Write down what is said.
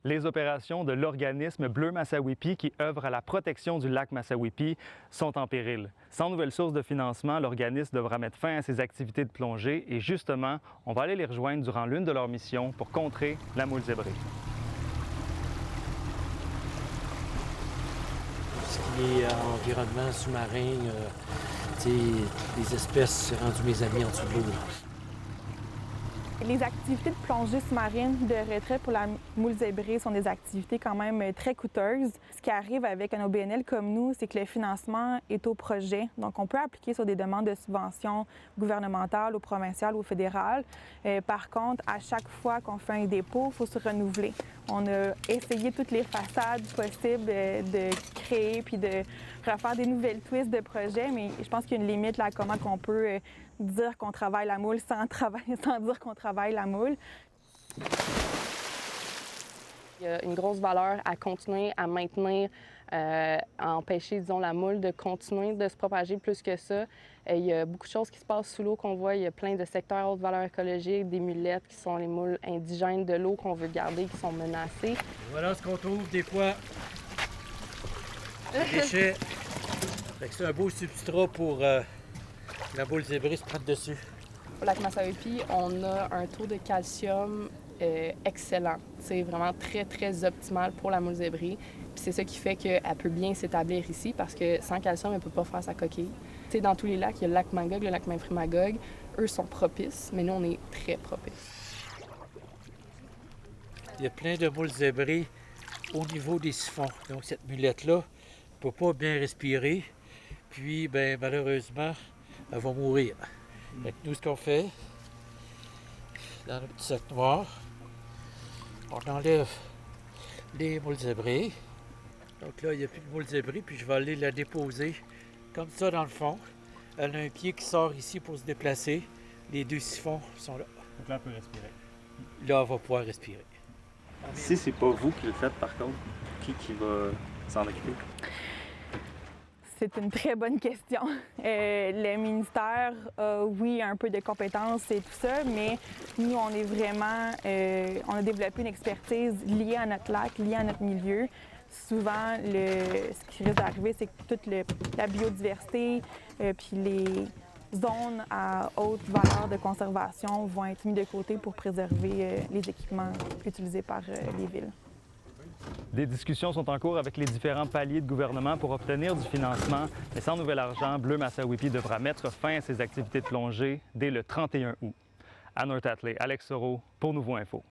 Les opérations de l'organisme Bleu Massawippi qui œuvre à la protection du lac Massawippi sont en péril. Sans nouvelle source de financement, l'organisme devra mettre fin à ses activités de plongée et justement, on va aller les rejoindre durant l'une de leurs missions pour contrer la moule zébrée. Ce qui est environnement sous-marin, les espèces, c'est rendu mes amis en dessous de l'eau. Les activités de plongée sous-marine de retrait pour la moule zébrée sont des activités quand même très coûteuses. Ce qui arrive avec un OBNL comme nous, c'est que le financement est au projet. Donc, on peut appliquer sur des demandes de subventions gouvernementales, ou provinciales, ou fédérales. Par contre, à chaque fois qu'on fait un dépôt, il faut se renouveler. On a essayé toutes les façades possibles de créer puis de refaire des nouvelles twists de projet, mais je pense qu'il y a une limite là à comment on peut dire qu'on travaille la moule sans dire qu'on travaille la moule. Il y a une grosse valeur à continuer à maintenir, à empêcher, disons, la moule de continuer de se propager plus que ça. Il y a beaucoup de choses qui se passent sous l'eau qu'on voit. Il y a plein de secteurs à haute valeur écologique, des mulettes qui sont les moules indigènes de l'eau qu'on veut garder, qui sont menacées. Voilà ce qu'on trouve des fois. Des déchets. C'est un beau substrat pour la moule zébrée se prendre dessus. Au lac Massawippi, on a un taux de calcium excellent. C'est vraiment très, très optimal pour la moule zébrée. Puis c'est ça qui fait qu'elle peut bien s'établir ici parce que sans calcium, elle ne peut pas faire sa coquille. T'sais, dans tous les lacs, il y a le lac Magog, le lac Memphremagog. Eux sont propices, mais nous, on est très propices. Il y a plein de moules zébrées au niveau des siphons. Donc cette mulette-là ne peut pas bien respirer. Puis, ben, malheureusement, elle va mourir. Fait que nous, ce qu'on fait, dans le petit sac noir, on enlève les moules zébrées. Donc là, il n'y a plus de moule zébrée, puis je vais aller la déposer comme ça dans le fond. Elle a un pied qui sort ici pour se déplacer. Les deux siphons sont là. Donc là, on peut respirer. Là, on va pouvoir respirer. Si c'est pas vous qui le faites, par contre, qui va s'en occuper? C'est une très bonne question. Le ministère a, oui, un peu de compétences et tout ça, mais nous, on est vraiment, on a développé une expertise liée à notre lac, liée à notre milieu. Souvent, ce qui risque d'arriver, c'est que toute la biodiversité puis les zones à haute valeur de conservation vont être mises de côté pour préserver les équipements utilisés par les villes. Des discussions sont en cours avec les différents paliers de gouvernement pour obtenir du financement, mais sans nouvel argent, Bleu Massawippi devra mettre fin à ses activités de plongée dès le 31 août. À North Atlee, Alex Soro pour Nouveau Info.